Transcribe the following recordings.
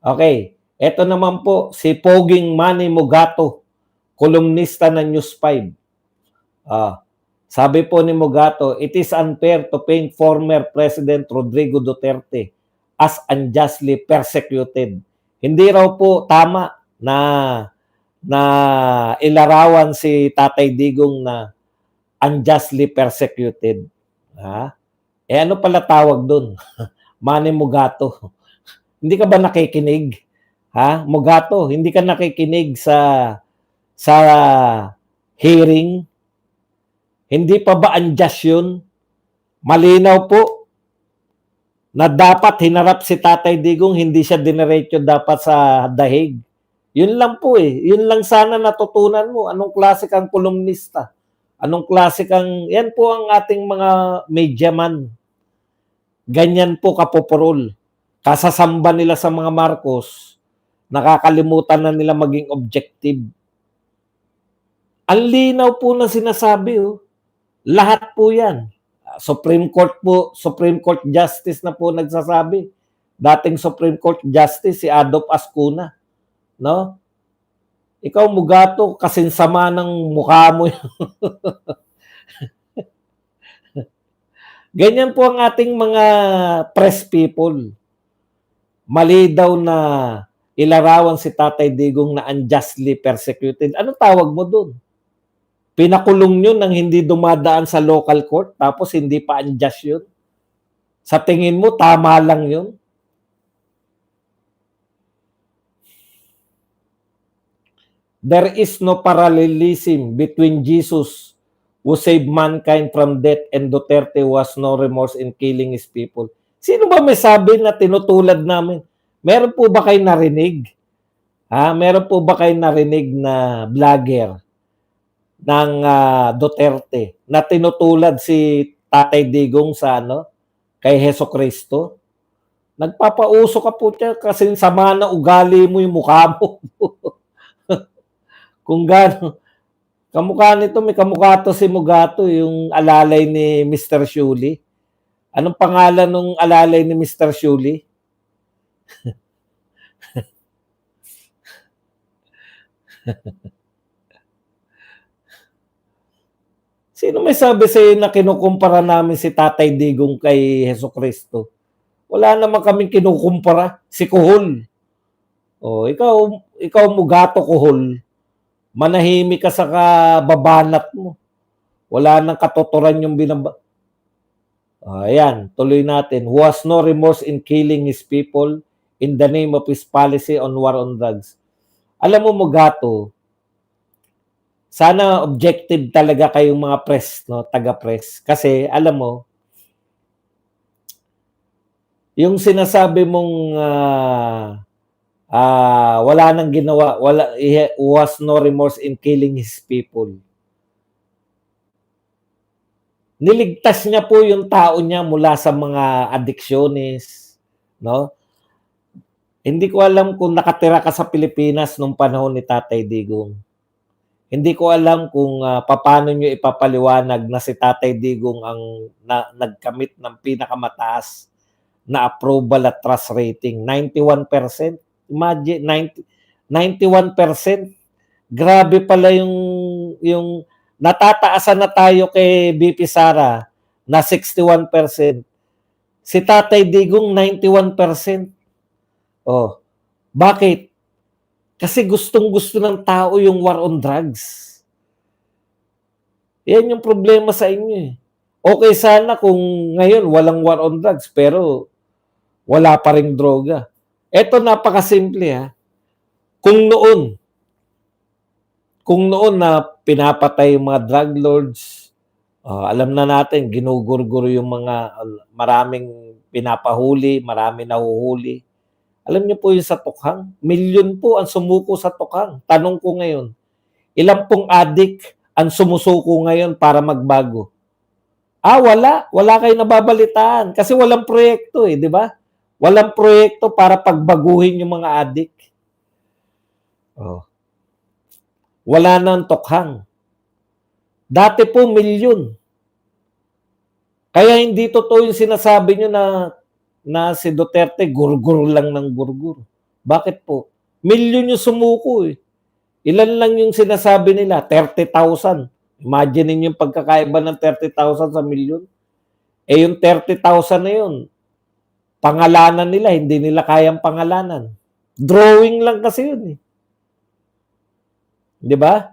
Okay, eto naman po si Poging Manny Mogato, kolumnista ng News 5. Sabi po ni Mogato, it is unfair to paint former President Rodrigo Duterte as unjustly persecuted. Hindi raw po tama na ilarawan si Tatay Digong na unjustly persecuted. Ano pala tawag doon? Manny Mogato. Hindi ka ba nakikinig? Mogato, hindi ka nakikinig sa hearing? Hindi pa ba unjust yun? Malinaw po na dapat hinarap si Tatay Digong, hindi siya dinerecho dapat sa dahig. Yun lang po eh. Yun lang sana natutunan mo. Anong klase kang kolumnista? Anong klase kang... Yan po ang ating mga media man. Ganyan po kapupurol. Kasasamba nila sa mga Marcos, nakakalimutan na nila maging objective. Ang linaw po na sinasabi, lahat po yan. Supreme Court Justice na po nagsasabi. Dating Supreme Court Justice, si Adolf Ascuna. No? Ikaw, Mogato, kasinsama ng mukha mo. Ganyan po ang ating mga press people. Mali daw na ilarawan si Tatay Digong na unjustly persecuted. Anong tawag mo doon? Pinakulong yun nang hindi dumadaan sa local court tapos hindi pa unjust yun? Sa tingin mo, tama lang yun? There is no parallelism between Jesus who saved mankind from death and Duterte was no remorse in killing his people. Sino ba may sabi na tinutulad namin? Meron po ba kayo narinig? Meron po ba kayo narinig na vlogger ng Duterte na tinutulad si Tatay Digong sa kay Hesukristo? Nagpapauso ka po siya kasi sama na ugali mo yung mukha mo. Kung gano'n. Kamukha nito, may kamukha to si Mogato, yung alalay ni Mr. Shuli. Anong pangalan ng alalay ni Mr. Shuli? Sino may sabi sa'yo na kinukumpara namin si Tatay Digong kay Hesukristo? Wala naman kaming kinukumpara. Si Kuhol. Ikaw Mogato Kuhol. Manahimik ka sa kababanat mo. Wala nang katotoran yung Ayan, tuloy natin. Who has no remorse in killing his people in the name of his policy on war on drugs. Alam mo, Mogato, sana objective talaga kayong mga press, taga-press. Kasi, alam mo, yung sinasabi mong wala nang ginawa, he was no remorse in killing his people. Niligtas niya po yung tao niya mula sa mga adiksyonist, no? Hindi ko alam kung nakatira ka sa Pilipinas nung panahon ni Tatay Digong. Hindi ko alam kung paano niyo ipapaliwanag na si Tatay Digong ang nagkamit ng pinakamataas na approval at trust rating, 91%. Imagine 91%. Grabe pala yung natataasan na tayo kay BP Sara na 61%. Si Tatay Digong 91%. Bakit? Kasi gustong-gusto ng tao yung war on drugs. Yan yung problema sa inyo. Okay sana kung ngayon walang war on drugs pero wala pa ring droga. Ito napakasimple Kung noon na pinapatay yung mga drug lords, alam na natin, ginugurguro yung mga maraming pinapahuli, maraming nahuhuli. Alam niyo po yung sa Tokhang? Milyon po ang sumuko sa Tokhang. Tanong ko ngayon, ilang pong adik ang sumusuko ngayon para magbago? Wala. Wala kayo nababalitaan kasi walang proyekto di ba? Walang proyekto para pagbaguhin yung mga adik. Wala nang Tokhang. Dati po milyon. Kaya hindi totoo yung sinasabi nyo na si Duterte gurgur lang ng gurgur. Bakit po? Milyon yung sumuko eh. Ilan lang yung sinasabi nila? 30,000. Imagine niyo yung pagkakaiba ng 30,000 sa milyon. Eh yung 30,000 na yun, pangalanan nila, hindi nila kayang pangalanan. Drawing lang kasi yun eh. Di ba?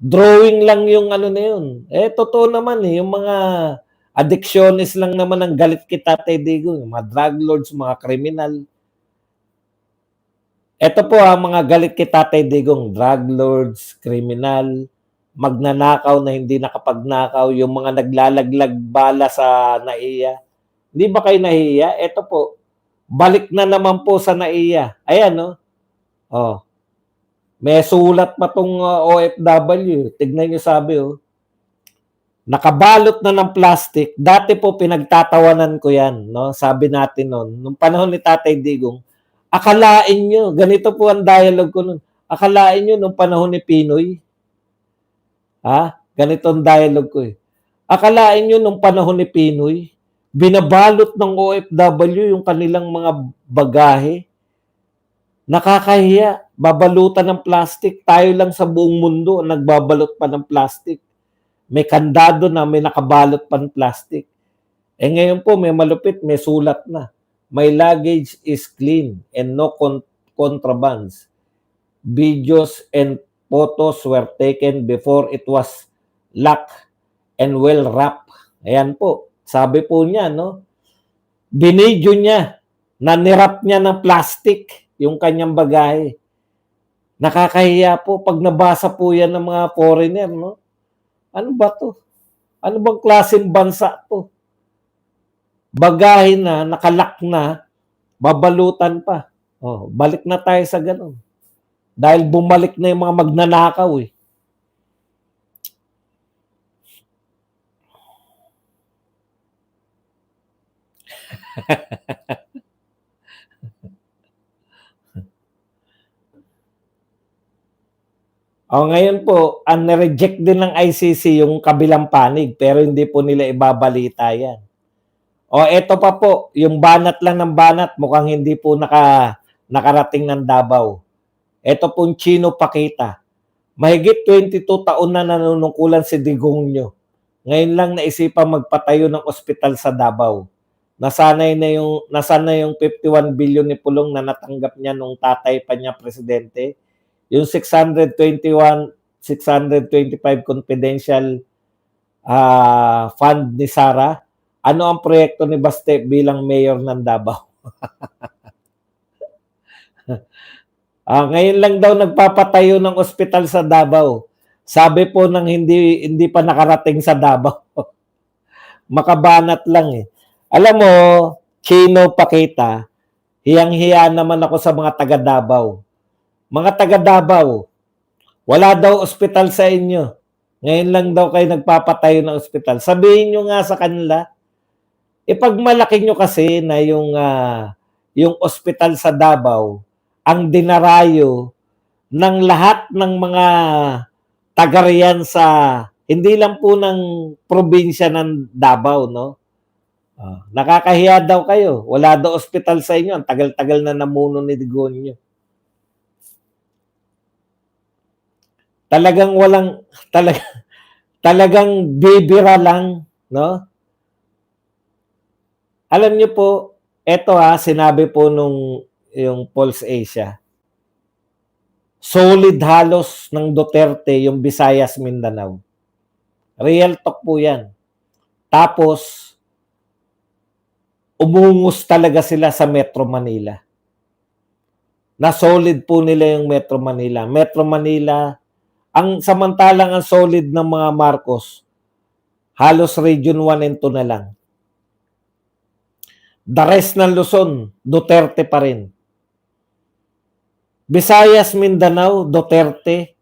Drawing lang yung ano na yun. Eh, totoo naman eh, yung mga addictionist lang naman ang galit kita, Digong. Yung mga drug lords, mga kriminal. Ito po ang mga galit kita, Digong. Drug lords, kriminal, magnanakaw na hindi nakapagnakaw, yung mga naglalaglag bala sa NAIA. Hindi ba kayo nahiya? Ito po, balik na naman po sa NAIA. Ayan, no? Oh. May sulat pa tong OFW. Tignan niyo sabi, oh. Nakabalot na ng plastic. Dati po pinagtatawanan ko yan, no? Sabi natin noon, nung panahon ni Tatay Digong, akalain nyo, ganito po ang dialogue ko noon, akalain nyo nung panahon ni Pinoy, ganito ang dialogue ko eh. Akalain nyo nung panahon ni Pinoy, binabalot ng OFW yung kanilang mga bagahe. Nakakahiya, babalutan ng plastic. Tayo lang sa buong mundo nagbabalot pa ng plastic. May kandado na, may nakabalot pa ng plastic. Eh ngayon po, may malupit, may sulat na. My luggage is clean and no contrabands. Videos and photos were taken before it was locked and well wrapped. Ayan po. Sabi po niya, no? Binidyo niya na nirap niya ng plastic yung kanyang bagahe. Nakakahiya po pag nabasa po yan ng mga foreigner, no? Ano ba to? Ano bang klaseng bansa to? Bagahe na, nakalak na, babalutan pa. Oh, balik na tayo sa ganun. Dahil bumalik na yung mga magnanakaw eh. Ngayon po, reject din ng ICC yung kabilang panig pero hindi po nila ibabalita yan. Eto pa po, yung banat lang ng banat, mukhang hindi po nakarating ng Davao. Ito pong Chino Pakita. Mahigit 22 taon na nanunungkulan si Digong nyo. Ngayon lang naisipang magpatayo ng ospital sa Davao. Nasana na yung 51 billion ni Pulong na natanggap niya nung tatay pa niya presidente. Yung 625 confidential fund ni Sara. Ano ang proyekto ni Baste bilang mayor ng Davao? Ngayon lang daw nagpapatayo ng ospital sa Davao. Sabi po ng hindi pa nakarating sa Davao. Makabanat lang eh. Alam mo, Chino Pakita, hiyang-hiya naman ako sa mga taga Davao. Mga taga Davao, wala daw ospital sa inyo. Ngayon lang daw kayo nagpapatayo ng ospital. Sabihin nyo nga sa kanila, ipagmalaki nyo kasi na yung ospital sa Davao, ang dinarayo ng lahat ng mga taga-riyan sa, hindi lang po ng probinsya ng Davao, no? Nakakahiya daw kayo. Wala daw ospital sa inyo. Ang tagal-tagal na namuno ni Digonyo. Talagang talagang bibira lang, no? Alam niyo po, eto sinabi po yung Pulse Asia. Solid halos ng Duterte yung Visayas, Mindanao. Real talk po yan. Tapos, umungos talaga sila sa Metro Manila. Na solid po nila yung Metro Manila. Metro Manila, samantalang ang solid ng mga Marcos, halos Region 1 and 2 na lang. The rest ng Luzon, Duterte pa rin. Visayas, Mindanao, Duterte.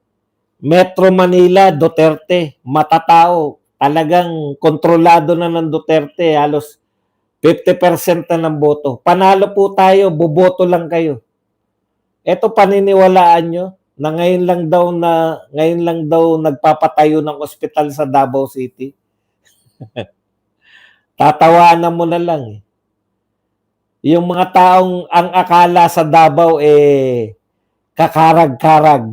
Metro Manila, Duterte. Matatao. Talagang kontrolado na ng Duterte. Halos 50% na ng boto. Panalo po tayo, boboto lang kayo. Ito paniniwalaan nyo na ngayon lang daw nagpapatayo ng ospital sa Davao City. Tatawanan mo na lang eh. Yung mga taong ang akala sa Davao kakarag-karag.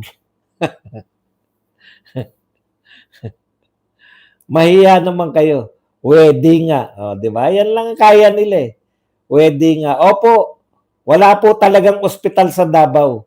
Mahiya naman kayo. Wedding nga, 'di ba? Yan lang ang kaya nila, Wedding nga. Opo, wala po talagang ospital sa Davao.